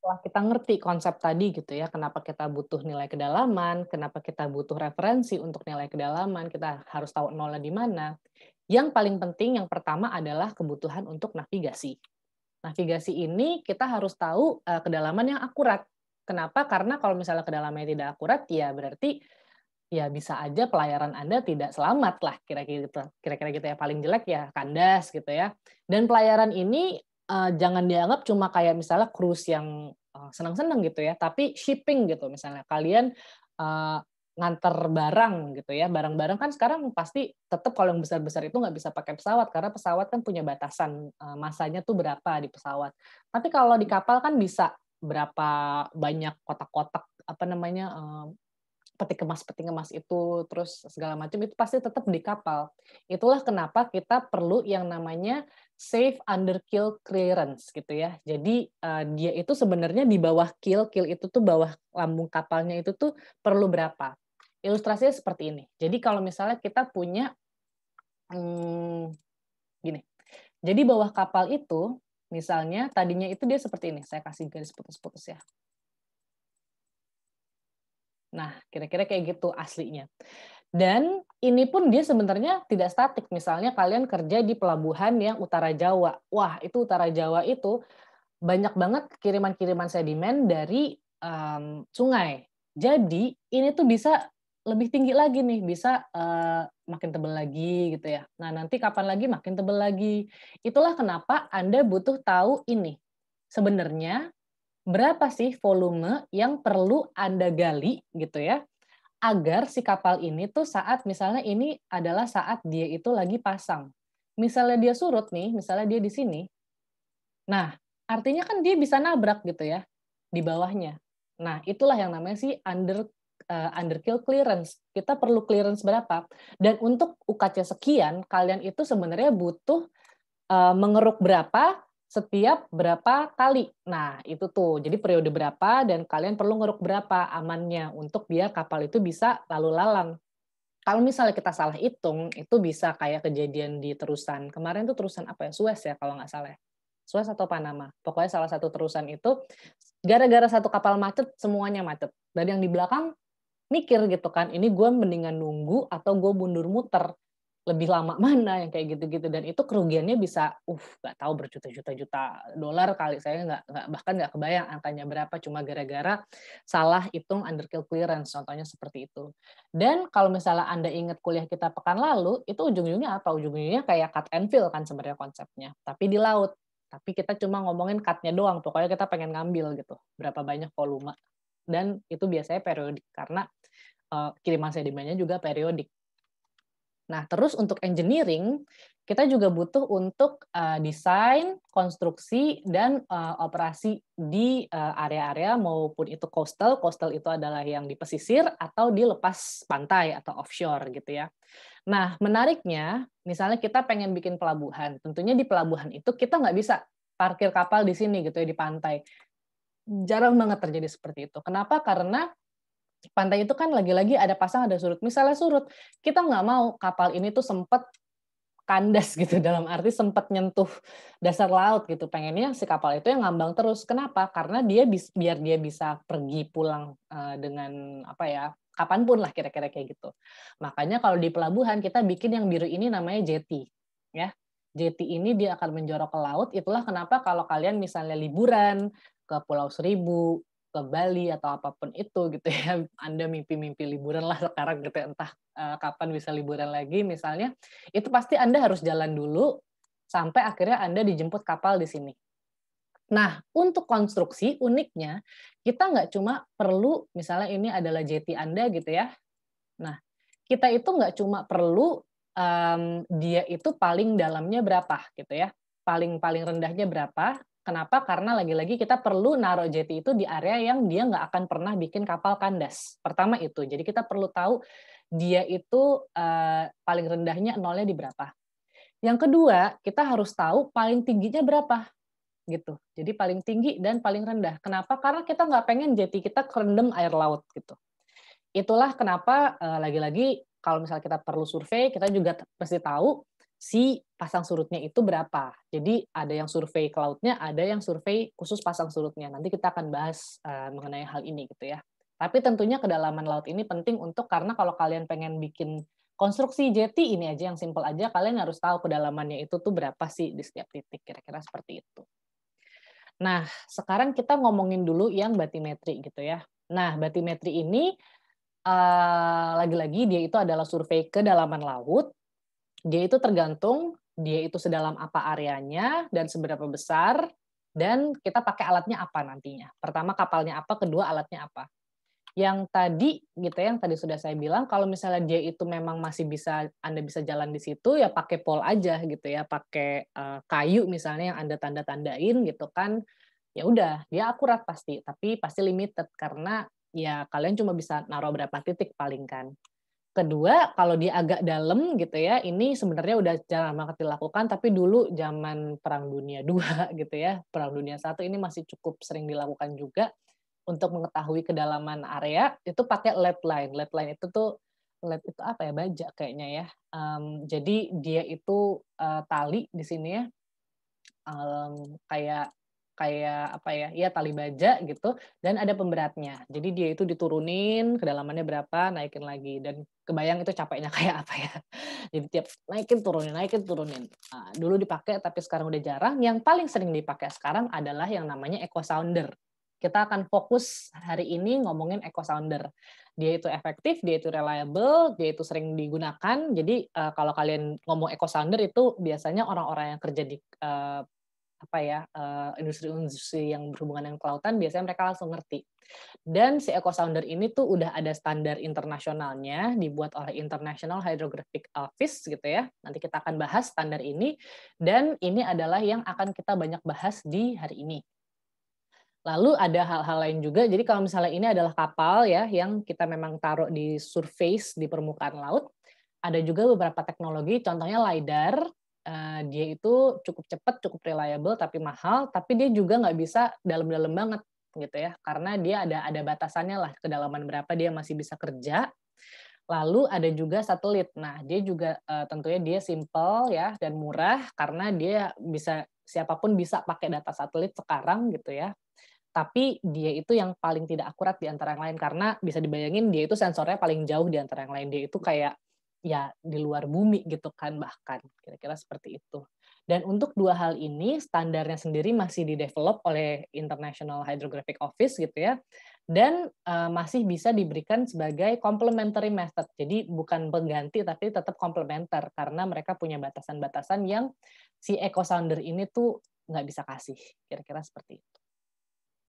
setelah kita ngerti konsep tadi gitu ya, kenapa kita butuh nilai kedalaman, kenapa kita butuh referensi untuk nilai kedalaman, kita harus tahu nolnya di mana. Yang paling penting yang pertama adalah kebutuhan untuk navigasi. Navigasi ini kita harus tahu, kedalaman yang akurat. Kenapa? Karena kalau misalnya kedalamannya tidak akurat, ya berarti ya bisa aja pelayaran Anda tidak selamat lah, kira-kira gitu ya, paling jelek ya kandas gitu ya. Dan pelayaran ini, jangan dianggap cuma kayak misalnya cruise yang, senang-senang gitu ya, tapi shipping gitu misalnya, kalian, eee, nganter barang gitu ya, barang-barang kan sekarang pasti tetap kalau yang besar-besar itu nggak bisa pakai pesawat, karena pesawat kan punya batasan, masanya tuh berapa di pesawat. Tapi kalau di kapal kan bisa berapa banyak kotak-kotak, apa namanya, peti kemas itu, terus segala macam itu pasti tetap di kapal. Itulah kenapa kita perlu yang namanya safe under keel clearance gitu ya. Jadi, dia itu sebenarnya di bawah keel itu tuh bawah lambung kapalnya itu tuh perlu berapa. Ilustrasinya seperti ini. Jadi kalau misalnya kita punya, mmm, gini, jadi bawah kapal itu misalnya tadinya itu dia seperti ini, saya kasih garis putus-putus ya. Nah, kira-kira kayak gitu aslinya. Dan ini pun dia sebenarnya tidak statik. Misalnya kalian kerja di pelabuhan yang utara Jawa. Wah, itu utara Jawa itu banyak banget kiriman-kiriman sedimen dari, sungai. Jadi ini tuh bisa lebih tinggi lagi nih, bisa, makin tebal lagi gitu ya. Nah, nanti kapan lagi makin tebal lagi. Itulah kenapa Anda butuh tahu ini, sebenarnya berapa sih volume yang perlu Anda gali gitu ya, agar si kapal ini tuh saat misalnya ini adalah saat dia itu lagi pasang. Misalnya dia surut nih, misalnya dia di sini, nah artinya kan dia bisa nabrak gitu ya, di bawahnya. Nah itulah yang namanya sih under keel clearance. Kita perlu clearance berapa, dan untuk UKC sekian, kalian itu sebenarnya butuh mengeruk berapa, setiap berapa kali. Nah, itu tuh. Jadi periode berapa dan kalian perlu ngeruk berapa amannya untuk biar kapal itu bisa lalu lalang. Kalau misalnya kita salah hitung, itu bisa kayak kejadian di terusan. Kemarin tuh terusan apa ya? Suez ya kalau nggak salah ya. Suez atau Panama. Pokoknya salah satu terusan itu gara-gara satu kapal macet, semuanya macet. Dan yang di belakang mikir gitu kan, ini gue mendingan nunggu atau gue mundur muter, lebih lama mana yang kayak gitu-gitu, dan itu kerugiannya bisa, nggak tahu berjuta-juta-juta dolar kali, saya nggak bahkan nggak kebayang angkanya berapa, cuma gara-gara salah hitung under keel clearance, contohnya seperti itu. Dan kalau misalnya Anda ingat kuliah kita pekan lalu, itu ujung-ujungnya apa? Ujung-ujungnya kayak cut and fill kan sebenarnya konsepnya, tapi di laut. Tapi kita cuma ngomongin cut-nya doang, pokoknya kita pengen ngambil gitu, berapa banyak volume. Dan itu biasanya periodik karena, kiriman sedimennya juga periodik. Nah, terus untuk engineering, kita juga butuh untuk, desain, konstruksi, dan, operasi di, area-area maupun itu coastal itu adalah yang di pesisir atau di lepas pantai atau offshore gitu ya. Nah, menariknya, misalnya kita pengen bikin pelabuhan, tentunya di pelabuhan itu kita nggak bisa parkir kapal di sini gitu ya, di pantai. Jarang banget terjadi seperti itu. Kenapa? Karena pantai itu kan lagi-lagi ada pasang, ada surut. Misalnya surut, kita nggak mau kapal ini tuh sempet kandas gitu, dalam arti sempet nyentuh dasar laut gitu. Pengennya si kapal itu yang ngambang terus. Kenapa? Karena biar dia bisa pergi pulang, dengan apa ya, kapan pun lah kira-kira kayak gitu. Makanya kalau di pelabuhan kita bikin yang biru ini namanya jetty, ya. Jetty ini dia akan menjorok ke laut, itulah kenapa kalau kalian misalnya liburan ke Pulau Seribu, ke Bali atau apapun itu gitu ya, Anda mimpi-mimpi liburan lah sekarang gitu ya, entah, kapan bisa liburan lagi misalnya, itu pasti Anda harus jalan dulu sampai akhirnya Anda dijemput kapal di sini. Nah, untuk konstruksi uniknya, kita nggak cuma perlu misalnya ini adalah jetty Anda gitu ya. Nah, kita itu nggak cuma perlu, dia itu paling dalamnya berapa gitu ya, paling paling rendahnya berapa. Kenapa? Karena lagi-lagi kita perlu naruh jeti itu di area yang dia nggak akan pernah bikin kapal kandas. Pertama itu, jadi kita perlu tahu dia itu, paling rendahnya nolnya di berapa. Yang kedua, kita harus tahu paling tingginya berapa, gitu. Jadi paling tinggi dan paling rendah. Kenapa? Karena kita nggak pengen jeti kita kerendam air laut, gitu. Itulah kenapa, lagi-lagi kalau misalnya kita perlu survei, kita juga mesti tahu si pasang surutnya itu berapa. Jadi ada yang survei ke lautnya, ada yang survei khusus pasang surutnya. Nanti kita akan bahas mengenai hal ini gitu ya. Tapi tentunya kedalaman laut ini penting karena kalau kalian pengen bikin konstruksi jeti ini aja yang simpel aja, kalian harus tahu kedalamannya itu tuh berapa sih di setiap titik, kira-kira seperti itu. Nah, sekarang kita ngomongin dulu yang batimetri gitu ya. Nah, batimetri ini lagi-lagi dia itu adalah survei kedalaman laut. Dia itu tergantung dia itu sedalam apa areanya dan seberapa besar, dan kita pakai alatnya apa nantinya. Pertama kapalnya apa, kedua alatnya apa. Yang tadi gitu ya, yang tadi sudah saya bilang kalau misalnya dia itu memang masih bisa Anda bisa jalan di situ, ya pakai pol aja gitu ya, pakai, kayu misalnya yang Anda tanda-tandain gitu kan, ya udah dia akurat pasti, tapi pasti limited karena ya kalian cuma bisa naruh berapa titik paling kan. Kedua, kalau dia agak dalam gitu ya, ini sebenarnya udah jarang banget dilakukan, tapi dulu zaman Perang Dunia II gitu ya, Perang Dunia I ini masih cukup sering dilakukan juga untuk mengetahui kedalaman area, itu pakai lead line. Lead line itu tuh, lead itu apa ya, baja kayaknya ya. Jadi dia itu, tali di sini ya, kayak kayak apa ya, ya tali baja gitu dan ada pemberatnya. Jadi dia itu diturunin kedalamannya berapa, naikin lagi dan kebayang itu capeknya kayak apa ya. Jadi tiap naikin turunin. Dulu dipakai tapi sekarang udah jarang. Yang paling sering dipakai sekarang adalah yang namanya echo sounder. Kita akan fokus hari ini ngomongin echo sounder. Dia itu efektif, dia itu reliable, dia itu sering digunakan. Jadi kalau kalian ngomong echo sounder itu biasanya orang-orang yang kerja di apa ya, industri-industri yang berhubungan dengan kelautan biasanya mereka langsung ngerti. Dan si echo sounder ini tuh udah ada standar internasionalnya, dibuat oleh International Hydrographic Office gitu ya. Nanti kita akan bahas standar ini, dan ini adalah yang akan kita banyak bahas di hari ini. Lalu ada hal-hal lain juga, jadi kalau misalnya ini adalah kapal ya, yang kita memang taruh di surface, di permukaan laut, ada juga beberapa teknologi, contohnya LiDAR, dia itu cukup cepat, cukup reliable, tapi mahal, tapi dia juga nggak bisa dalam-dalam banget, gitu ya. Karena dia ada batasannya lah, kedalaman berapa dia masih bisa kerja. Lalu ada juga satelit. Nah, dia juga, tentunya dia simple ya, dan murah, karena dia bisa siapapun bisa pakai data satelit sekarang, gitu ya. Tapi dia itu yang paling tidak akurat di antara yang lain, karena bisa dibayangin dia itu sensornya paling jauh di antara yang lain. Dia itu kayak, ya di luar bumi gitu kan bahkan, kira-kira seperti itu. Dan untuk dua hal ini, standarnya sendiri masih di-develop oleh International Hydrographic Office gitu ya, dan masih bisa diberikan sebagai complementary method. Jadi bukan pengganti, tapi tetap komplementer, karena mereka punya batasan-batasan yang si echo sounder ini tuh nggak bisa kasih, kira-kira seperti itu.